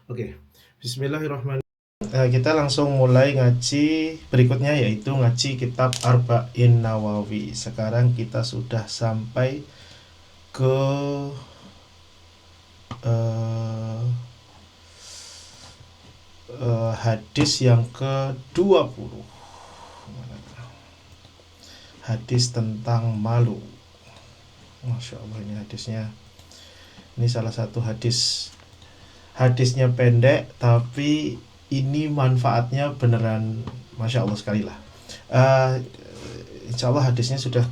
Oke, Bismillahirrahmanirrahim. Kita langsung mulai ngaji berikutnya, yaitu ngaji kitab Arba'in Nawawi. Sekarang kita sudah sampai ke uh, hadis yang ke-20. Hadis tentang malu. Masya Allah, ini hadisnya. Ini salah satu hadisnya pendek, tapi ini manfaatnya beneran Masya Allah sekali lah. uh, Insya Allah hadisnya sudah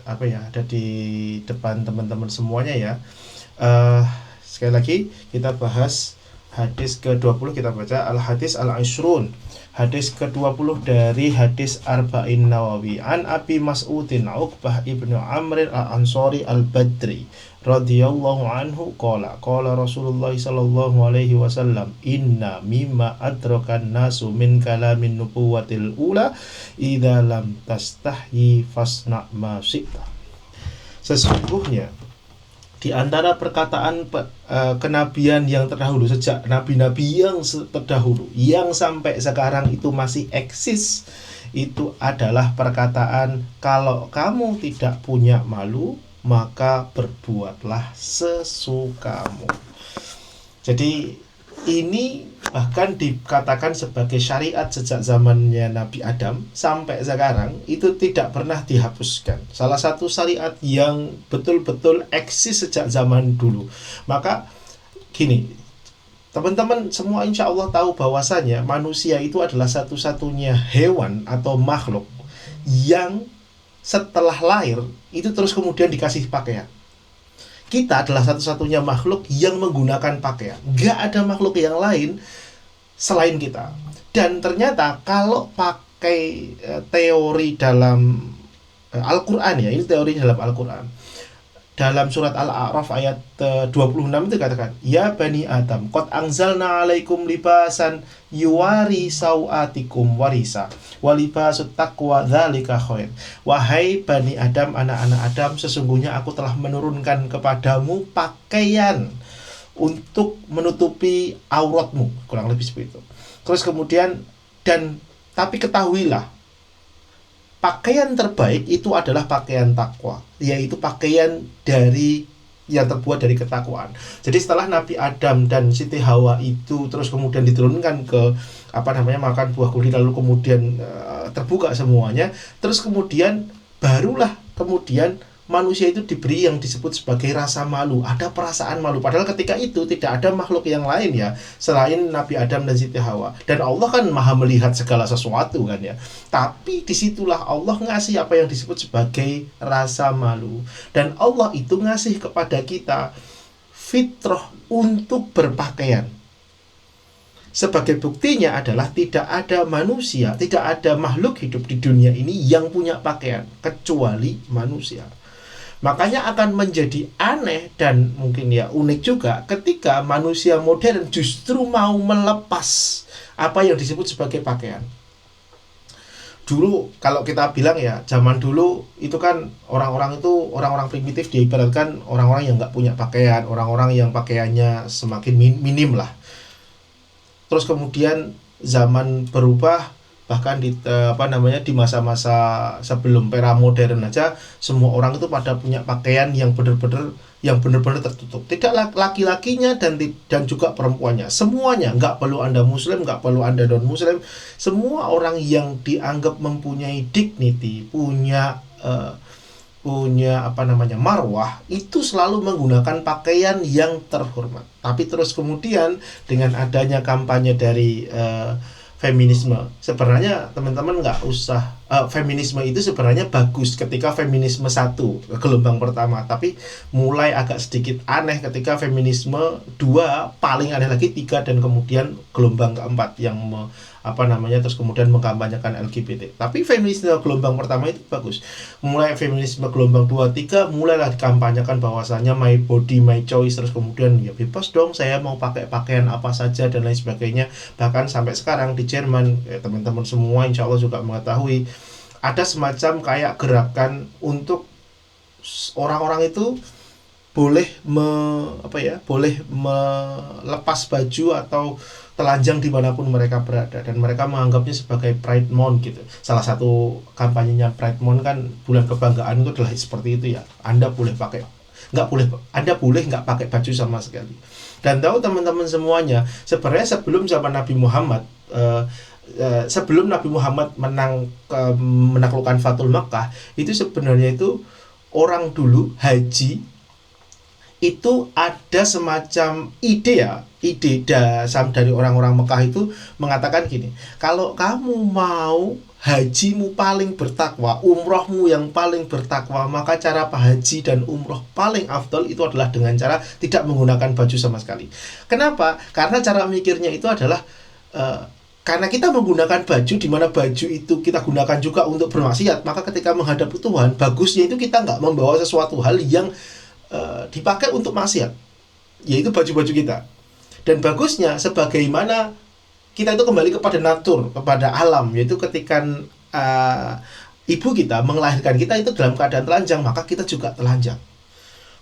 ada di depan teman-teman semuanya ya. Sekali lagi kita bahas hadis ke-20, kita baca al-hadis al-ashrun, hadis ke-20 dari hadis Arba'in Nawawi. An Abi Mas'udin Uqbah ibnu Amr al-Ansari al-Badri radhiyallahu anhu qala Rasulullah sallallahu alaihi wasallam inna mimma adrakan nasu min kalamin nubuwatil ula idza lam tastahyi fasna ma syi'ta. Sesungguhnya di antara perkataan kenabian yang terdahulu, sejak nabi-nabi yang terdahulu yang sampai sekarang itu masih eksis, itu adalah perkataan kalau kamu tidak punya malu maka berbuatlah sesukamu. Jadi ini bahkan dikatakan sebagai syariat sejak zamannya Nabi Adam sampai sekarang, itu tidak pernah dihapuskan. Salah satu syariat yang betul-betul eksis sejak zaman dulu. Maka gini, teman-teman semua insya Allah tahu bahwasanya manusia itu adalah satu-satunya hewan atau makhluk yang setelah lahir itu terus kemudian dikasih pakaian. Kita adalah satu-satunya makhluk yang menggunakan pakaian. Gak ada makhluk yang lain selain kita. Dan ternyata kalau pakai teori dalam Al-Quran ya, ini teori dalam Al-Quran. Dalam surat Al-A'raf ayat 26 itu katakan, ya bani Adam, qad anzalna alaikum libasan yuwari sawatikum warisa walibasut taqwa dzalika khair. Wahai bani Adam, anak-anak Adam, sesungguhnya aku telah menurunkan kepadamu pakaian untuk menutupi auratmu, kurang lebih seperti itu. Terus kemudian tapi ketahuilah, pakaian terbaik itu adalah pakaian takwa, yaitu pakaian dari yang terbuat dari ketakwaan. Jadi setelah Nabi Adam dan Siti Hawa itu terus kemudian diturunkan ke makan buah kuli, lalu kemudian terbuka semuanya, terus kemudian barulah kemudian manusia itu diberi yang disebut sebagai rasa malu, ada perasaan malu. Padahal ketika itu tidak ada makhluk yang lain ya selain Nabi Adam dan Siti Hawa. Dan Allah kan maha melihat segala sesuatu kan ya. Tapi disitulah Allah ngasih apa yang disebut sebagai rasa malu. Dan Allah itu ngasih kepada kita fitrah untuk berpakaian. Sebagai buktinya adalah tidak ada manusia, tidak ada makhluk hidup di dunia ini yang punya pakaian kecuali manusia. Makanya akan menjadi aneh dan mungkin ya unik juga ketika manusia modern justru mau melepas apa yang disebut sebagai pakaian. Dulu kalau kita bilang ya, zaman dulu itu kan orang-orang primitif diibaratkan orang-orang yang nggak punya pakaian, orang-orang yang pakaiannya semakin minim lah. Terus kemudian zaman berubah, bahkan di masa-masa sebelum era modern aja semua orang itu pada punya pakaian yang benar-benar tertutup, tidak laki-lakinya dan juga perempuannya, semuanya, nggak perlu Anda muslim, nggak perlu Anda non muslim, semua orang yang dianggap mempunyai dignity, punya marwah, itu selalu menggunakan pakaian yang terhormat. Tapi terus kemudian dengan adanya kampanye dari feminisme, sebenarnya teman-teman nggak usah feminisme itu sebenarnya bagus ketika feminisme 1 gelombang pertama, tapi mulai agak sedikit aneh ketika feminisme 2, paling aneh lagi 3, dan kemudian gelombang keempat yang terus kemudian mengkampanyekan LGBT. Tapi feminisme gelombang pertama itu bagus. Mulai feminisme gelombang 2, 3 mulailah dikampanyekan bahwasanya my body my choice, terus kemudian ya bebas dong saya mau pakai pakaian apa saja dan lain sebagainya. Bahkan sampai sekarang di Jerman, teman-teman semua insya Allah juga mengetahui ada semacam kayak gerakan untuk orang-orang itu boleh melepas baju atau telanjang dimanapun mereka berada, dan mereka menganggapnya sebagai Pride Month gitu. Salah satu kampanyenya Pride Month kan, bulan kebanggaan itu adalah seperti itu ya. Anda boleh nggak pakai baju sama sekali. Dan tahu teman-teman semuanya, sebenarnya sebelum zaman Nabi Muhammad, sebelum Nabi Muhammad menaklukkan Fathul Makkah, itu sebenarnya itu orang dulu haji itu ada semacam ide dasar dari orang-orang Mekah itu mengatakan gini, kalau kamu mau hajimu paling bertakwa, umrohmu yang paling bertakwa, maka cara haji dan umroh paling afdol itu adalah dengan cara tidak menggunakan baju sama sekali. Kenapa? Karena cara mikirnya itu adalah karena kita menggunakan baju, di mana baju itu kita gunakan juga untuk bermaksiat, maka ketika menghadap Tuhan, bagusnya itu kita nggak membawa sesuatu hal yang dipakai untuk maksiat, yaitu baju-baju kita. Dan bagusnya sebagaimana kita itu kembali kepada natur, kepada alam, yaitu ketika ibu kita melahirkan kita itu dalam keadaan telanjang, maka kita juga telanjang.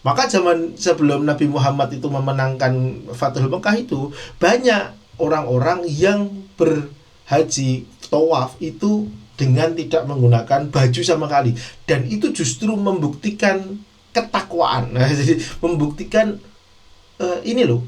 Maka zaman sebelum Nabi Muhammad itu memenangkan Fathul Makkah itu, banyak orang-orang yang berhaji tawaf itu dengan tidak menggunakan baju sama sekali, dan itu justru membuktikan ketakwaan. Nah, jadi membuktikan ini loh,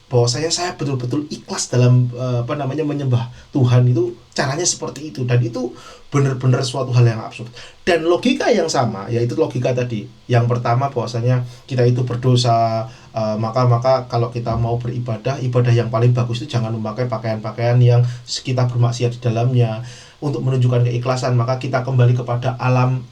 bahwasanya saya betul-betul ikhlas dalam menyembah Tuhan, itu caranya seperti itu, dan itu benar-benar suatu hal yang absurd. Dan logika yang sama, yaitu logika tadi yang pertama, bahwasanya kita itu berdosa, maka kalau kita mau beribadah, ibadah yang paling bagus itu jangan memakai pakaian-pakaian yang kita bermaksiat di dalamnya. Untuk menunjukkan keikhlasan, maka kita kembali kepada alam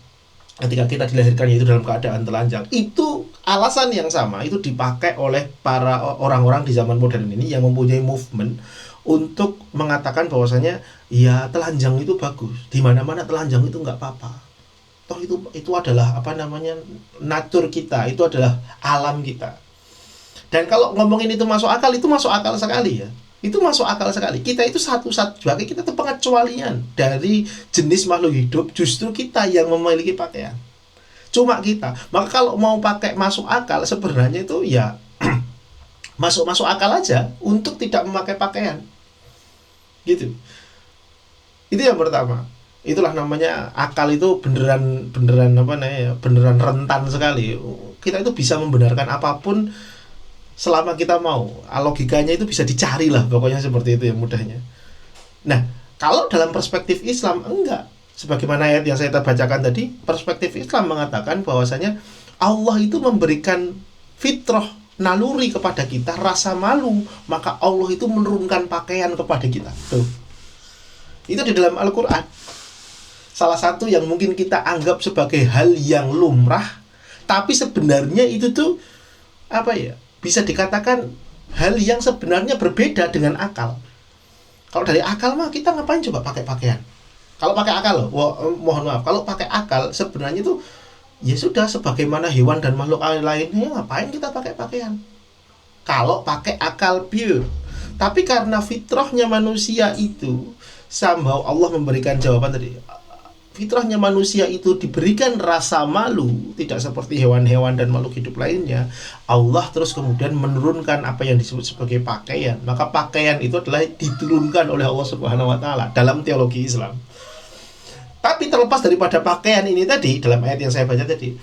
ketika kita dilahirkan, yaitu dalam keadaan telanjang. Itu alasan yang sama itu dipakai oleh para orang-orang di zaman modern ini yang mempunyai movement untuk mengatakan bahwasanya ya telanjang itu bagus, di mana-mana telanjang itu nggak apa-apa, toh itu adalah natur kita, itu adalah alam kita. Dan kalau ngomongin itu masuk akal, itu masuk akal sekali ya. Itu masuk akal sekali. Kita itu sebagai kita itu pengecualian dari jenis makhluk hidup, justru kita yang memiliki pakaian. Cuma kita. Maka kalau mau pakai masuk akal, sebenarnya itu ya masuk akal aja untuk tidak memakai pakaian. Gitu. Itu yang pertama. Itulah namanya akal itu beneran rentan sekali. Kita itu bisa membenarkan apapun selama kita mau. Logikanya itu bisa dicari lah, pokoknya seperti itu ya mudahnya. Nah, kalau dalam perspektif Islam enggak. Sebagaimana ayat yang saya bacakan tadi, perspektif Islam mengatakan bahwasanya Allah itu memberikan fitrah, naluri kepada kita, rasa malu, maka Allah itu menurunkan pakaian kepada kita. Tuh. Itu di dalam Al-Quran. Salah satu yang mungkin kita anggap sebagai hal yang lumrah, tapi sebenarnya itu tuh bisa dikatakan hal yang sebenarnya berbeda dengan akal. Kalau dari akal mah kita ngapain coba pakai pakaian? Kalau pakai akal mohon maaf, kalau pakai akal sebenarnya itu ya sudah sebagaimana hewan dan makhluk lainnya, ngapain kita pakai pakaian? Kalau pakai akal pure. Tapi karena fitrahnya manusia itu, somehow Allah memberikan jawaban tadi. Fitrahnya manusia itu diberikan rasa malu, tidak seperti hewan-hewan dan makhluk hidup lainnya. Allah terus kemudian menurunkan apa yang disebut sebagai pakaian. Maka pakaian itu adalah diturunkan oleh Allah Subhanahu wa taala dalam teologi Islam. Tapi terlepas daripada pakaian ini tadi, dalam ayat yang saya baca tadi,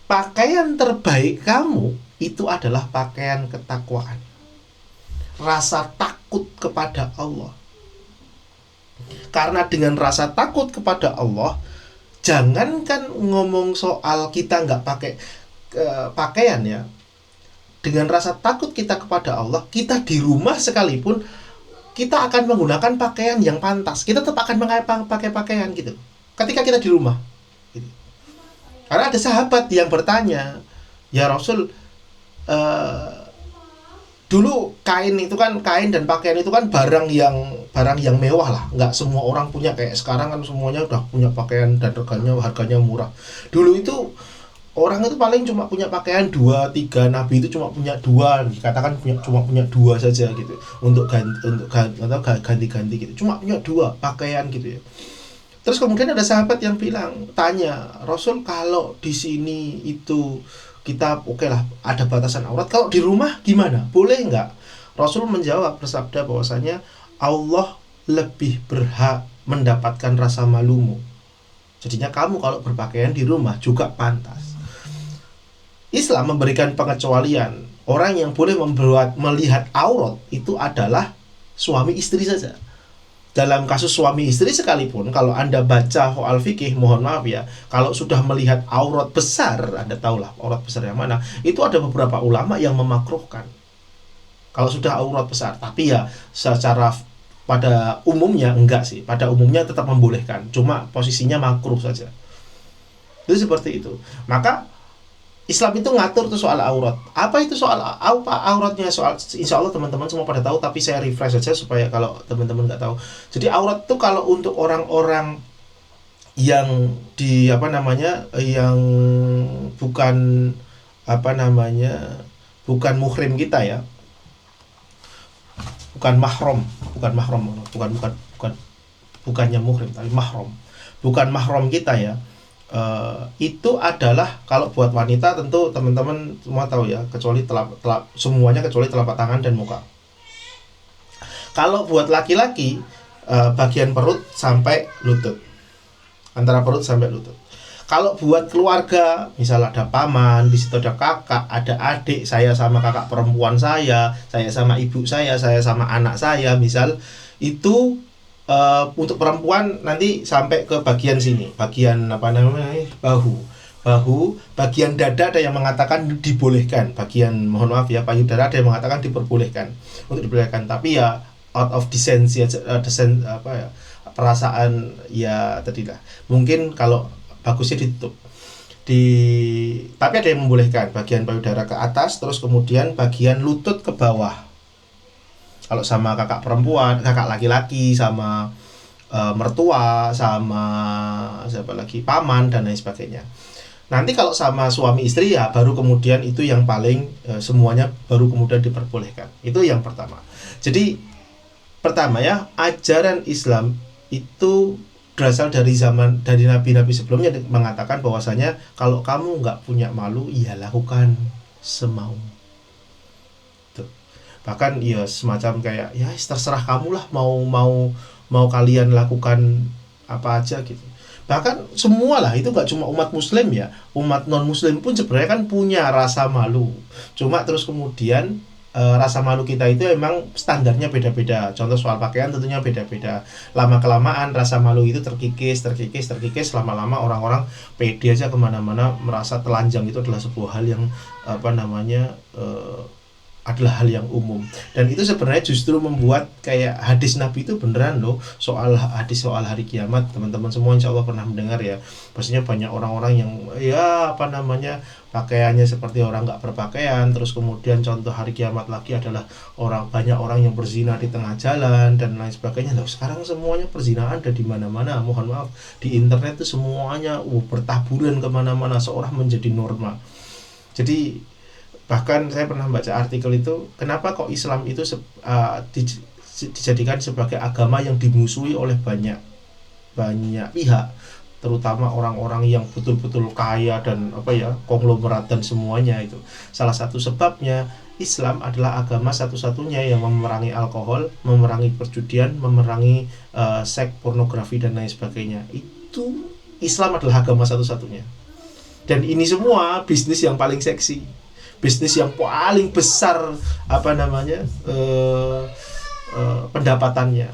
pakaian terbaik kamu itu adalah pakaian ketakwaan. Rasa takut kepada Allah. Karena dengan rasa takut kepada Allah, jangankan ngomong soal kita nggak pakai pakaian ya, dengan rasa takut kita kepada Allah, kita di rumah sekalipun kita akan menggunakan pakaian yang pantas. Kita tetap akan pakai pakaian gitu ketika kita di rumah gitu. Karena ada sahabat yang bertanya, ya Rasul, dulu kain dan pakaian itu kan barang yang mewah lah, nggak semua orang punya. Kayak sekarang kan semuanya udah punya pakaian dan harganya murah. Dulu itu orang itu paling cuma punya pakaian 2-3, Nabi itu cuma punya 2, dikatakan cuma punya 2 saja gitu untuk ganti-ganti gitu, cuma punya 2 pakaian gitu ya. Terus kemudian ada sahabat yang tanya, Rasul, kalau di sini itu kita oke lah ada batasan aurat. Kalau di rumah gimana? Boleh nggak? Rasul menjawab bersabda bahwasanya Allah lebih berhak mendapatkan rasa malumu. Jadinya kamu kalau berpakaian di rumah juga pantas. Islam memberikan pengecualian. Orang yang boleh melihat aurat itu adalah suami istri saja. Dalam kasus suami istri sekalipun, kalau Anda baca soal fikih, mohon maaf ya, kalau sudah melihat aurat besar, Anda tahulah aurat besar yang mana, itu ada beberapa ulama yang memakruhkan. Kalau sudah aurat besar, tapi ya secara pada umumnya enggak sih, pada umumnya tetap membolehkan, cuma posisinya makruh saja. Itu seperti itu. Maka Islam itu ngatur tuh soal aurat. Apa itu soal apa auratnya? Soal insya Allah teman-teman semua pada tahu, tapi saya refresh saja supaya kalau teman-teman nggak tahu. Jadi aurat tuh kalau untuk orang-orang yang di yang bukan bukan muhrim kita ya, bukannya muhrim tapi mahram, bukan mahram kita ya. Itu adalah kalau buat wanita tentu teman-teman semua tahu ya, kecuali semuanya kecuali telapak tangan dan muka. Kalau buat laki-laki bagian perut sampai lutut, antara perut sampai lutut. Kalau buat keluarga, misal ada paman, di situ ada kakak, ada adik, saya sama kakak perempuan saya sama ibu saya sama anak saya, misal itu untuk perempuan nanti sampai ke bagian sini, bagian bahu, bagian dada ada yang mengatakan dibolehkan, bagian mohon maaf ya payudara ada yang mengatakan diperbolehkan untuk dibolehkan, tapi ya out of decency perasaan ya tadi lah, mungkin kalau bagusnya ditutup tapi ada yang membolehkan bagian payudara ke atas, terus kemudian bagian lutut ke bawah. Kalau sama kakak perempuan, kakak laki-laki, sama mertua, sama siapa lagi, paman dan lain sebagainya. Nanti kalau sama suami istri ya baru kemudian itu yang paling semuanya baru kemudian diperbolehkan. Itu yang pertama. Jadi pertama ya, ajaran Islam itu berasal dari nabi-nabi sebelumnya mengatakan bahwasanya kalau kamu nggak punya malu, ya lakukan semaumu. Bahkan ya semacam kayak ya terserah kamu lah, mau kalian lakukan apa aja gitu. Bahkan semua lah, itu gak cuma umat muslim ya, umat non muslim pun sebenarnya kan punya rasa malu, cuma terus kemudian rasa malu kita itu emang standarnya beda-beda. Contoh soal pakaian tentunya beda-beda, lama kelamaan rasa malu itu terkikis, lama-lama orang-orang pede aja kemana-mana, merasa telanjang itu adalah sebuah hal yang adalah hal yang umum. Dan itu sebenarnya justru membuat kayak hadis Nabi itu beneran loh, soal hari kiamat. Teman-teman semua insya Allah pernah mendengar ya, pastinya banyak orang-orang yang ya pakaiannya seperti orang nggak berpakaian. Terus kemudian contoh hari kiamat lagi adalah banyak orang yang berzina di tengah jalan dan lain sebagainya. Loh, sekarang semuanya perzinahan ada di mana-mana, mohon maaf, di internet tuh semuanya bertaburan kemana-mana, seolah menjadi norma. Jadi bahkan saya pernah baca artikel itu, kenapa kok Islam itu dijadikan sebagai agama yang dimusuhi oleh banyak pihak, terutama orang-orang yang betul-betul kaya dan konglomerat dan semuanya itu. Salah satu sebabnya Islam adalah agama satu-satunya yang memerangi alkohol, memerangi perjudian, memerangi seks, pornografi dan lain sebagainya. Itu Islam adalah agama satu-satunya. Dan ini semua bisnis yang paling seksi, bisnis yang paling besar pendapatannya.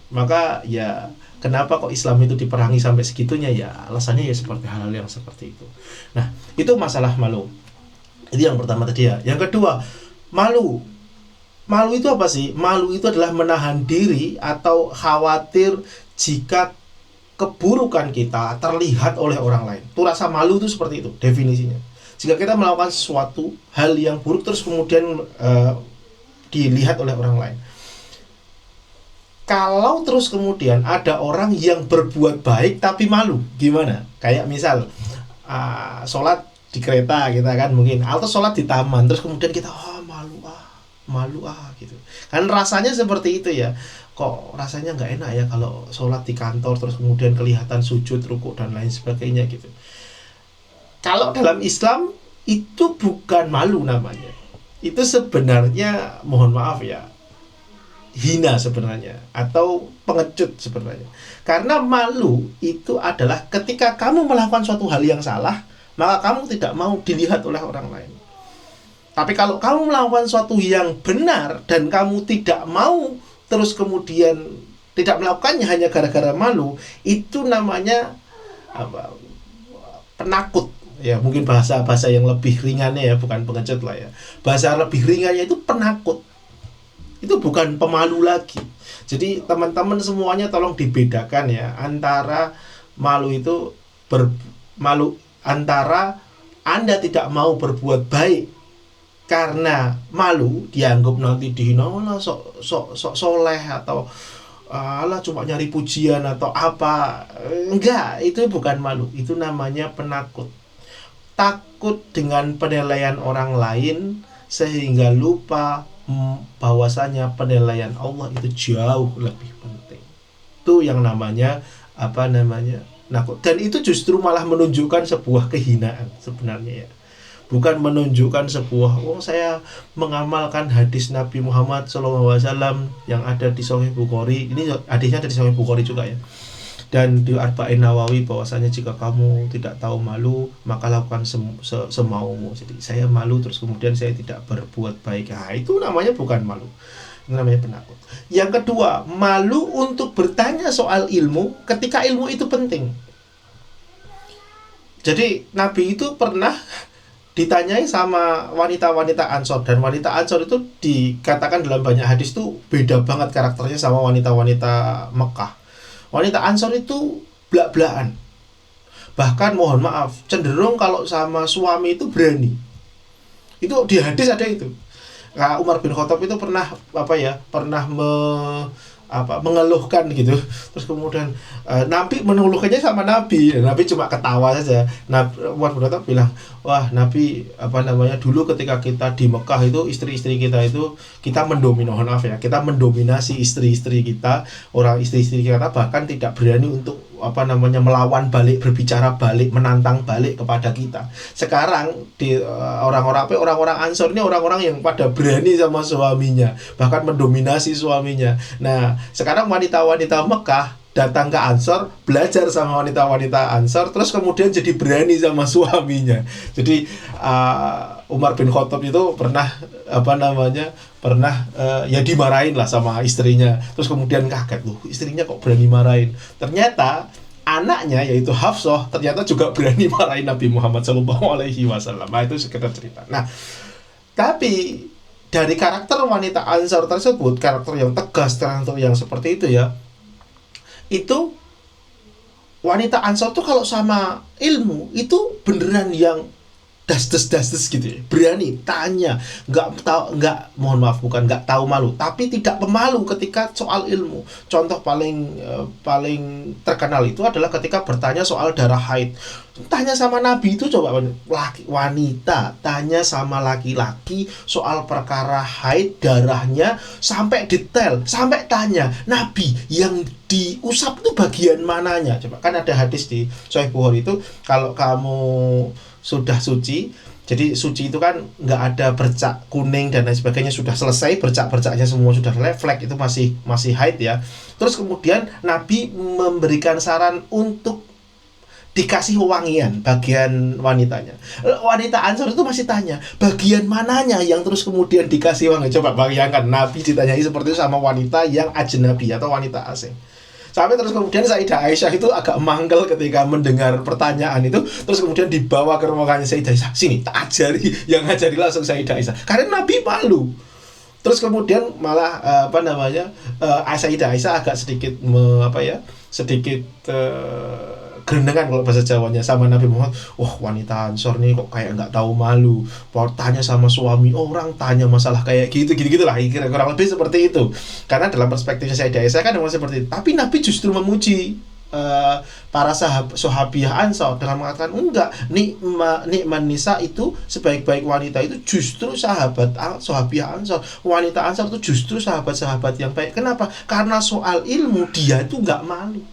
Maka ya kenapa kok Islam itu diperangi sampai segitunya, ya alasannya ya seperti hal-hal yang seperti itu. Nah, itu masalah malu. Itu yang pertama tadi ya. Yang kedua, malu itu apa sih? Malu itu adalah menahan diri atau khawatir jika keburukan kita terlihat oleh orang lain. Itu rasa malu itu seperti itu definisinya. Jika kita melakukan sesuatu hal yang buruk terus kemudian dilihat oleh orang lain. Kalau terus kemudian ada orang yang berbuat baik tapi malu, gimana? Kayak misal sholat di kereta kita kan mungkin, atau sholat di taman, terus kemudian kita malu gitu. Kan rasanya seperti itu ya. Kok rasanya nggak enak ya kalau sholat di kantor terus kemudian kelihatan sujud, rukuk dan lain sebagainya gitu. Kalau dalam Islam itu bukan malu namanya. Itu sebenarnya, mohon maaf ya, hina sebenarnya, atau pengecut sebenarnya. Karena malu itu adalah ketika kamu melakukan suatu hal yang salah, maka kamu tidak mau dilihat oleh orang lain. Tapi kalau kamu melakukan suatu yang benar dan kamu tidak mau, terus kemudian tidak melakukannya hanya gara-gara malu, itu namanya apa? Penakut. Ya, mungkin bahasa yang lebih ringannya ya, bukan pengecut lah ya. Bahasa lebih ringannya itu penakut. Itu bukan pemalu lagi. Jadi teman-teman semuanya tolong dibedakan ya, antara malu itu malu antara Anda tidak mau berbuat baik karena malu, dianggap nanti dihina, lah sok soleh, atau alah cuma nyari pujian atau apa. Enggak, itu bukan malu, itu namanya penakut. Takut dengan penilaian orang lain sehingga lupa bahwasanya penilaian Allah itu jauh lebih penting. Itu yang namanya nakut. Dan itu justru malah menunjukkan sebuah kehinaan sebenarnya ya. Bukan menunjukkan sebuah, saya mengamalkan hadis Nabi Muhammad SAW yang ada di Sahih Bukhari. Ini hadisnya ada di Sahih Bukhari juga ya. Dan di Arba'in Nawawi, bahwasanya jika kamu tidak tahu malu, maka lakukan semaumu. Jadi saya malu terus kemudian saya tidak berbuat baik. Nah, itu namanya bukan malu. Itu namanya penakut. Yang kedua, malu untuk bertanya soal ilmu ketika ilmu itu penting. Jadi Nabi itu pernah ditanyai sama wanita-wanita Ansor, dan wanita Ansor itu dikatakan dalam banyak hadis tuh beda banget karakternya sama wanita-wanita Mekah. Wanita Ansor itu blak-blakan. Bahkan mohon maaf, cenderung kalau sama suami itu berani. Itu di hadis ada itu. Nah, Umar bin Khattab itu pernah mengeluhkan gitu. Terus kemudian Nabi mengeluhkannya sama Nabi. Nabi cuma ketawa saja. Umar bin Khattab bilang, "Wah, Nabi dulu ketika kita di Mekah itu istri-istri kita itu kita mendominasi istri-istri kita, orang istri-istri kita bahkan tidak berani untuk melawan balik, berbicara balik, menantang balik kepada kita. Sekarang di orang-orang Ansor ini orang-orang yang pada berani sama suaminya, bahkan mendominasi suaminya. Nah, sekarang wanita-wanita Mekah datang ke Ansor, belajar sama wanita-wanita Ansor, terus kemudian jadi berani sama suaminya. Jadi Umar bin Khattab itu pernah dimarahin lah sama istrinya. Terus kemudian kaget, loh, istrinya kok berani marahin. Ternyata anaknya yaitu Hafsah ternyata juga berani marahin Nabi Muhammad SAW. Nah, itu sekedar cerita. Nah, tapi dari karakter wanita Ansor tersebut, karakter yang tegas, karakter yang seperti itu ya, itu wanita Ansor tuh kalau sama ilmu itu beneran yang das gitu ya, berani tanya, nggak tahu malu, tapi tidak pemalu ketika soal ilmu. Contoh paling terkenal itu adalah ketika bertanya soal darah haid. Tanya sama Nabi itu, coba wanita tanya sama laki-laki soal perkara haid, darahnya sampai detail, sampai tanya Nabi yang diusap itu bagian mananya. Coba, kan ada hadis di Sahih Bukhari itu, kalau kamu sudah suci, jadi suci itu kan nggak ada bercak kuning dan lain sebagainya, sudah selesai, bercak-bercaknya semua sudah selesai, flek itu masih haid ya. Terus kemudian Nabi memberikan saran untuk dikasih wangian bagian wanitanya. Wanita Ansor itu masih tanya bagian mananya yang terus kemudian dikasih wangi. Coba bayangkan Nabi ditanyai seperti itu sama wanita yang ajnabi atau wanita asing. Sampai terus kemudian Sayyidah Aisyah itu agak mangkel ketika mendengar pertanyaan itu. Terus kemudian dibawa ke ruangannya Sayyidah Aisyah, "Sini, tak ajari." Yang ngajari langsung Sayyidah Aisyah, karena Nabi malu. Terus kemudian malah Sayyidah Aisyah agak sedikit gerendengan kalau bahasa Jawanya sama Nabi Muhammad. Wah, wanita Ansor nih kok kayak nggak tahu malu, tanya sama suami orang, tanya masalah kayak gitu lah, kurang lebih seperti itu. Karena dalam perspektifnya Sayyidah Aisyah kan memang seperti itu. Tapi Nabi justru memuji para sahabiah Ansor dengan mengatakan, enggak, nikman nisa itu, sebaik-baik wanita itu justru sahabiah Ansor. Wanita Ansor itu justru sahabat-sahabat yang baik. Kenapa? Karena soal ilmu dia itu nggak malu.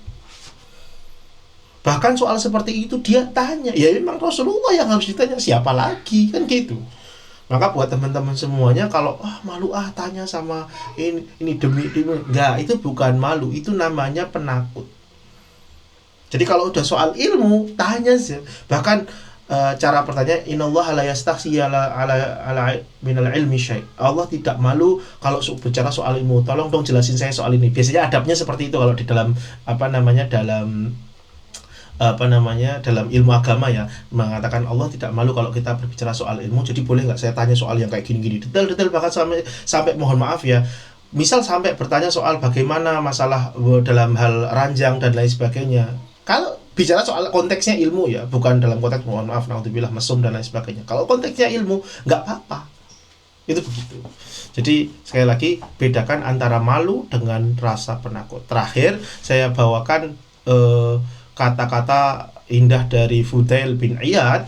Bahkan soal seperti itu dia tanya, ya memang Rasulullah yang harus ditanya, siapa lagi, kan gitu. Maka buat teman-teman semuanya, kalau malu tanya sama ini demi enggak, itu bukan malu, itu namanya penakut. Jadi kalau udah soal ilmu, tanya sih. Bahkan cara pertanyaan, innallaha la yastahsi ala minal ilmi syai'. Allah tidak malu kalau bicara soal ilmu. Tolong dong jelasin saya soal ini. Biasanya adabnya seperti itu kalau di dalam dalam ilmu agama ya, mengatakan Allah tidak malu kalau kita berbicara soal ilmu. Jadi boleh nggak saya tanya soal yang kayak gini-gini detail-detail, bahkan sampai mohon maaf ya, misal sampai bertanya soal bagaimana masalah dalam hal ranjang dan lain sebagainya. Kalau bicara soal konteksnya ilmu ya, bukan dalam konteks mohon maaf naudzubillah mesum dan lain sebagainya. Kalau konteksnya ilmu nggak apa-apa, itu begitu. Jadi sekali lagi, bedakan antara malu dengan rasa penakut. Terakhir saya bawakan kata-kata indah dari Fudail bin Iyad.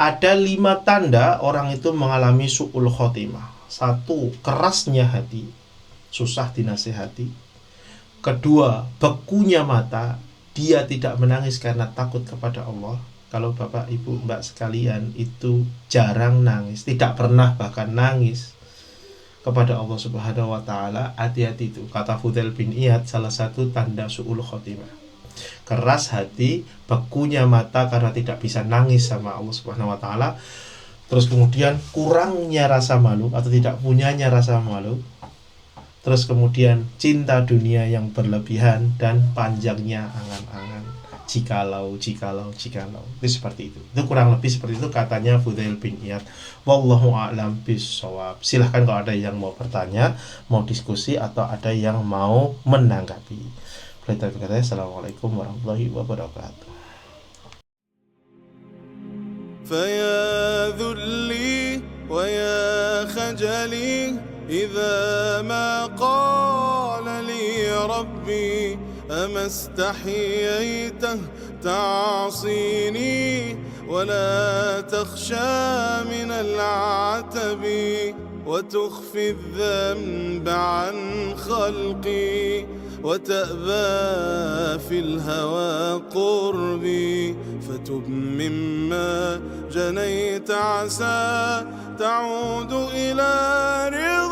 Ada 5 tanda orang itu mengalami su'ul khotimah. 1, kerasnya hati, susah dinasihati. 2, bekunya mata, dia tidak menangis karena takut kepada Allah. Kalau bapak, ibu, mbak sekalian itu jarang nangis, tidak pernah bahkan nangis kepada Allah Subhanahu wa taala, hati-hati itu. Kata Fudail bin Iyad, salah satu tanda su'ul khotimah. Keras hati, bekunya mata karena tidak bisa nangis sama Allah Subhanahu wa taala. Terus kemudian kurangnya rasa malu atau tidak punyanya rasa malu. Terus kemudian cinta dunia yang berlebihan dan panjangnya angan-angan. Jikalau. Itu seperti itu. Itu kurang lebih seperti itu katanya Fudail bin Iyad. Wallahu a'lam bishawab. Silahkan kalau ada yang mau bertanya, mau diskusi, atau ada yang mau menanggapi. Assalamualaikum warahmatullahi wabarakatuh. فيا ذلي ويا خجلي إذا ما قال لي ربي أما استحييته تعصيني ولا تخشى من العتب وتخفي الذنب عن خلقي وتأبى في الهوى قربي فتب مما جنيت عسى تعود إلى رضا